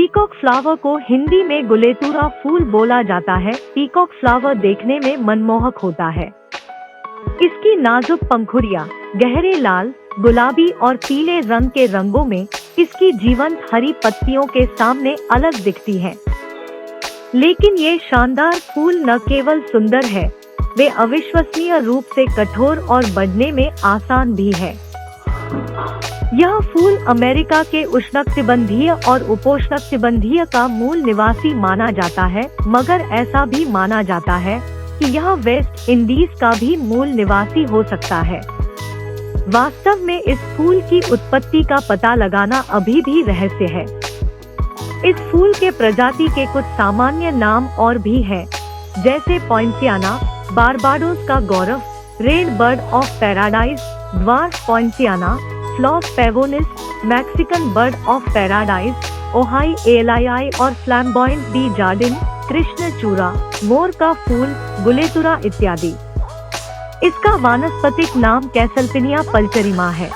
Peacock flower को हिंदी में गुलेतुरा फूल बोला जाता है। पीकॉक फ्लावर देखने में मनमोहक होता है। इसकी नाजुक पंखुड़ियां गहरे लाल, गुलाबी और पीले रंग के रंगों में इसकी जीवंत हरी पत्तियों के सामने अलग दिखती हैं। लेकिन ये शानदार फूल न केवल सुंदर है, वे अविश्वसनीय रूप से कठोर और बढ़ने में आसान भी है। यह फूल अमेरिका के उष्णकटिबंधीय और उपोष्णकटिबंधीय का मूल निवासी माना जाता है, मगर ऐसा भी माना जाता है कि यह वेस्ट इंडीज का भी मूल निवासी हो सकता है। वास्तव में इस फूल की उत्पत्ति का पता लगाना अभी भी रहस्य है। इस फूल के प्रजाति के कुछ सामान्य नाम और भी हैं, जैसे पॉइंसियाना, बारबाडोस का गौरव, red bird of paradise, dwarf poinciana, flos pavonis, Mexican bird of paradise, ohai alii और फ्लैम्बॉयंट डी जार्डिन, कृष्णचूड़ा, मोर का फूल, गुलेतुरा इत्यादि। इसका वानस्पतिक नाम कैसल्पिनिया पल्चरिमा है।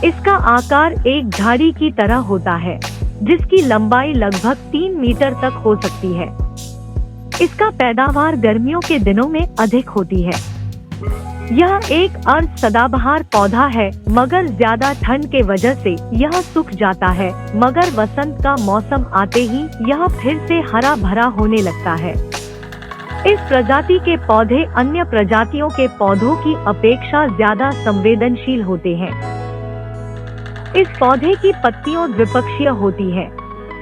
इसका आकार एक झाड़ी की तरह होता है, जिसकी लंबाई लगभग 3 मीटर तक हो सकती है। इसका पैदावार गर्मियों के दिनों में अधिक होती है। यह एक अर्ध सदाबहार पौधा है, मगर ज्यादा ठंड के वजह से यह सूख जाता है, मगर वसंत का मौसम आते ही यह फिर से हरा भरा होने लगता है। इस प्रजाति के पौधे अन्य प्रजातियों के पौधों की अपेक्षा ज्यादा संवेदनशील होते हैं। इस पौधे की पत्तियां द्विपक्षीय होती हैं,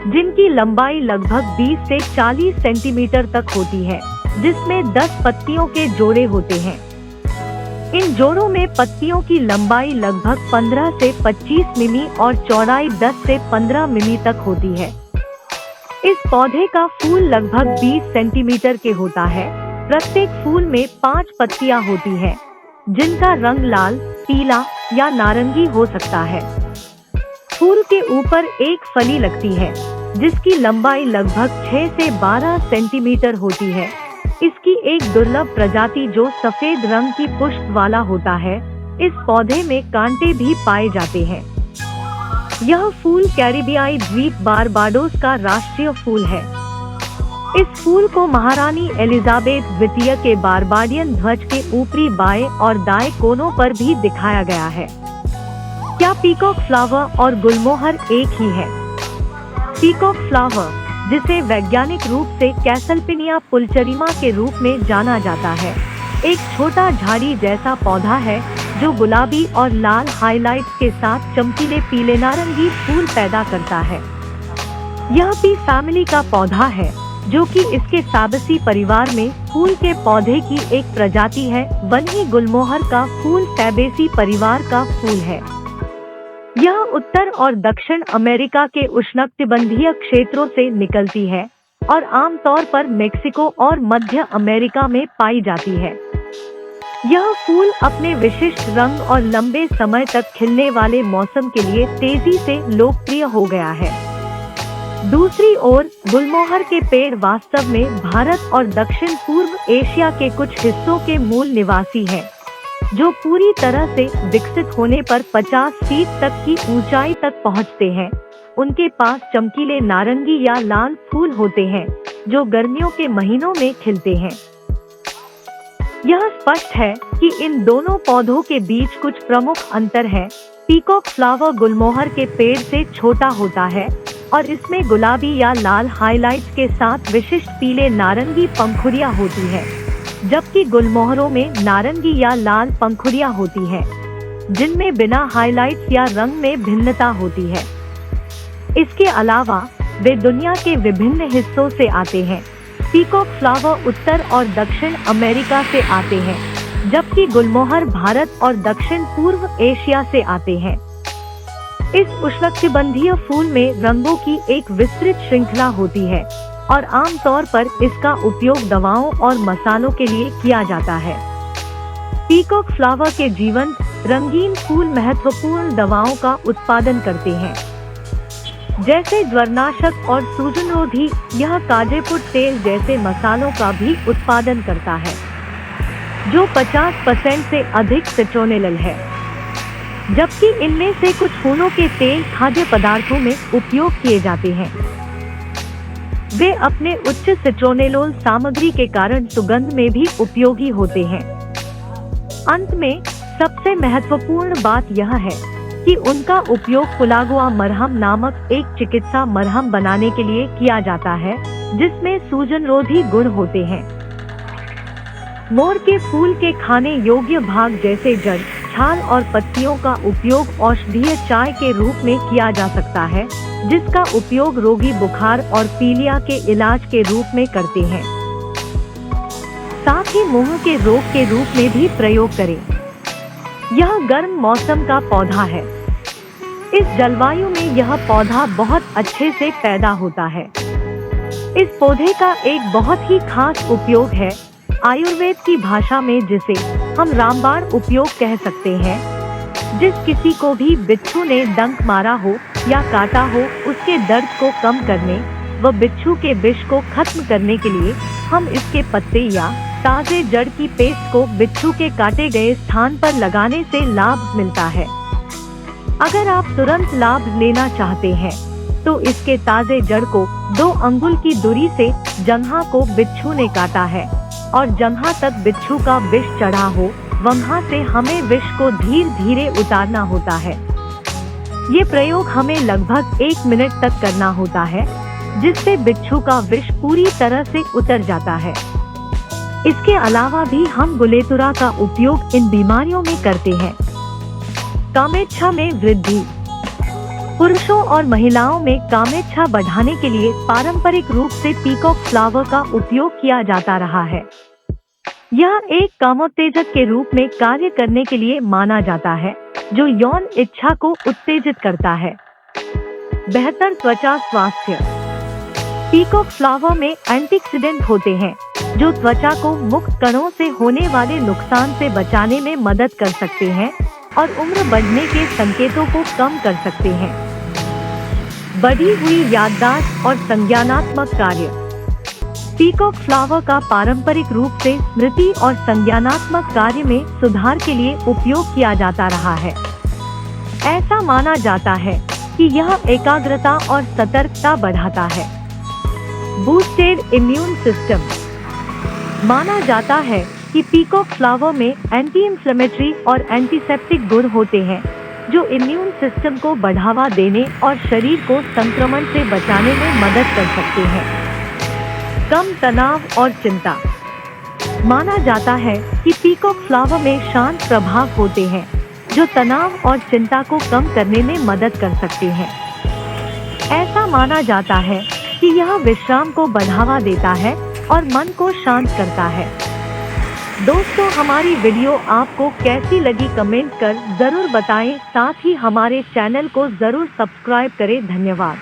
जिनकी लंबाई लगभग 20 से 40 सेंटीमीटर तक होती है, जिसमें 10 पत्तियों के जोड़े होते हैं। इन जोड़ों में पत्तियों की लंबाई लगभग 15 से 25 मिमी और चौड़ाई 10 से 15 मिमी तक होती है। इस पौधे का फूल लगभग 20 सेंटीमीटर के होता है। प्रत्येक फूल में 5 पत्तियां होती हैं, जिनका रंग लाल, पीला या नारंगी हो सकता है। फूल के ऊपर एक फली लगती है, जिसकी लंबाई लगभग 6 से 12 सेंटीमीटर होती है। इसकी एक दुर्लभ प्रजाति जो सफेद रंग की पुष्प वाला होता है, इस पौधे में कांटे भी पाए जाते हैं। यह फूल कैरिबियाई द्वीप बारबाडोस का राष्ट्रीय फूल है। इस फूल को महारानी एलिजाबेथ द्वितीय के बारबाडियन ध्वज के ऊपरी बाएं और दाएं कोनों पर भी दिखाया गया है। क्या पीकॉक फ्लावर और गुलमोहर एक ही है? पीकॉक फ्लावर, जिसे वैज्ञानिक रूप से कैसल्पिनिया पुल्चरिमा के रूप में जाना जाता है, एक छोटा झाड़ी जैसा पौधा है जो गुलाबी और लाल हाइलाइट्स के साथ चमकीले पीले नारंगी फूल पैदा करता है। यह पी फैमिली का पौधा है, जो कि इसके फैबेसी परिवार में फूल के पौधे की एक प्रजाति है। वहीं गुलमोहर का फूल फैबेसी परिवार का फूल है। यह उत्तर और दक्षिण अमेरिका के उष्णकटिबंधीय क्षेत्रों से निकलती है और आमतौर पर मेक्सिको और मध्य अमेरिका में पाई जाती है। यह फूल अपने विशिष्ट रंग और लंबे समय तक खिलने वाले मौसम के लिए तेजी से लोकप्रिय हो गया है। दूसरी ओर गुलमोहर के पेड़ वास्तव में भारत और दक्षिण पूर्व एशिया के कुछ हिस्सों के मूल निवासी हैं, जो पूरी तरह से विकसित होने पर 50 फीट तक की ऊंचाई तक पहुंचते हैं। उनके पास चमकीले नारंगी या लाल फूल होते हैं, जो गर्मियों के महीनों में खिलते हैं। यह स्पष्ट है कि इन दोनों पौधों के बीच कुछ प्रमुख अंतर है। पीकॉक फ्लावर गुलमोहर के पेड़ से छोटा होता है और इसमें गुलाबी या लाल हाइलाइट्स के साथ विशिष्ट पीले नारंगी पंखुड़ियां होती है, जबकि गुलमोहरों में नारंगी या लाल पंखुड़ियां होती हैं, जिनमें बिना हाइलाइट्स या रंग में भिन्नता होती है। इसके अलावा वे दुनिया के विभिन्न हिस्सों से आते हैं। पीकॉक फ्लावर उत्तर और दक्षिण अमेरिका से आते हैं, जबकि गुलमोहर भारत और दक्षिण पूर्व एशिया से आते हैं। इस उष्णकटिबंधीय फूल में रंगों की एक विस्तृत श्रृंखला होती है और आमतौर पर इसका उपयोग दवाओं और मसालों के लिए किया जाता है। पीकॉक फ्लावर के जीवंत रंगीन फूल महत्वपूर्ण दवाओं का उत्पादन करते हैं, जैसे ज्वरनाशक और सूजनरोधी। यह काजेपुट तेल जैसे मसालों का भी उत्पादन करता है, जो 50% से अधिक सिट्रोनेल है, जबकि इनमें से कुछ फूलों के तेल खाद्य पदार्थों में उपयोग किए जाते हैं। वे अपने उच्च सिट्रोनेलोल सामग्री के कारण सुगंध में भी उपयोगी होते हैं। अंत में सबसे महत्वपूर्ण बात यह है कि उनका उपयोग पुलागुआ मरहम नामक एक चिकित्सा मरहम बनाने के लिए किया जाता है, जिसमें सूजनरोधी गुण होते हैं। मोर के फूल के खाने योग्य भाग जैसे जड़, छाल और पत्तियों का उपयोग औषधीय चाय के रूप में किया जा सकता है, जिसका उपयोग रोगी बुखार और पीलिया के इलाज के रूप में करते हैं। साथ ही मुंह के रोग के रूप में भी प्रयोग करें। यह गर्म मौसम का पौधा है। इस जलवायु में यह पौधा बहुत अच्छे से पैदा होता है। इस पौधे का एक बहुत ही खास उपयोग है आयुर्वेद की भाषा में, जिसे हम रामबाण उपयोग कह सकते हैं। जिस किसी को भी बिच्छू ने डंक मारा हो या काटा हो, उसके दर्द को कम करने व बिच्छू के विष को खत्म करने के लिए हम इसके पत्ते या ताजे जड़ की पेस्ट को बिच्छू के काटे गए स्थान पर लगाने से लाभ मिलता है। अगर आप तुरंत लाभ लेना चाहते हैं तो इसके ताजे जड़ को 2 अंगुल की दूरी से जहाँ को बिच्छू ने काटा है और जहाँ तक बिच्छू का विष चढ़ा हो, वहाँ से हमें विष को धीरे धीरे उतारना होता है। ये प्रयोग हमें लगभग 1 मिनट तक करना होता है, जिससे बिच्छू का विष पूरी तरह से उतर जाता है। इसके अलावा भी हम गुलेतुरा का उपयोग इन बीमारियों में करते हैं। कामेच्छा में वृद्धि। पुरुषों और महिलाओं में कामेच्छा बढ़ाने के लिए पारंपरिक रूप से पीकॉक फ्लावर का उपयोग किया जाता रहा है। यह एक कामोत्तेजक के रूप में कार्य करने के लिए माना जाता है, जो यौन इच्छा को उत्तेजित करता है। बेहतर त्वचा स्वास्थ्य। पीकॉक फ्लावर में एंटीऑक्सीडेंट होते हैं, जो त्वचा को मुक्त कणों से होने वाले नुकसान से बचाने में मदद कर सकते हैं और उम्र बढ़ने के संकेतों को कम कर सकते हैं। बढ़ी हुई याददाश्त और संज्ञानात्मक कार्य। पीकॉक फ्लावर का पारंपरिक रूप से स्मृति और संज्ञानात्मक कार्य में सुधार के लिए उपयोग किया जाता रहा है। ऐसा माना जाता है कि यह एकाग्रता और सतर्कता बढ़ाता है। Boosted immune system. माना जाता है कि पीकॉक फ्लावर में एंटी इंफ्लेमेटरी और एंटीसेप्टिक गुण होते हैं, जो इम्यून सिस्टम को बढ़ावा देने और शरीर को संक्रमण से बचाने में मदद कर सकते हैं। कम तनाव और चिंता। माना जाता है कि पीकॉक फ्लावर में शांत प्रभाव होते हैं, जो तनाव और चिंता को कम करने में मदद कर सकते हैं। ऐसा माना जाता है कि यह विश्राम को बढ़ावा देता है और मन को शांत करता है। दोस्तों, हमारी वीडियो आपको कैसी लगी कमेंट कर जरूर बताएं। साथ ही हमारे चैनल को जरूर सब्सक्राइब करें। धन्यवाद।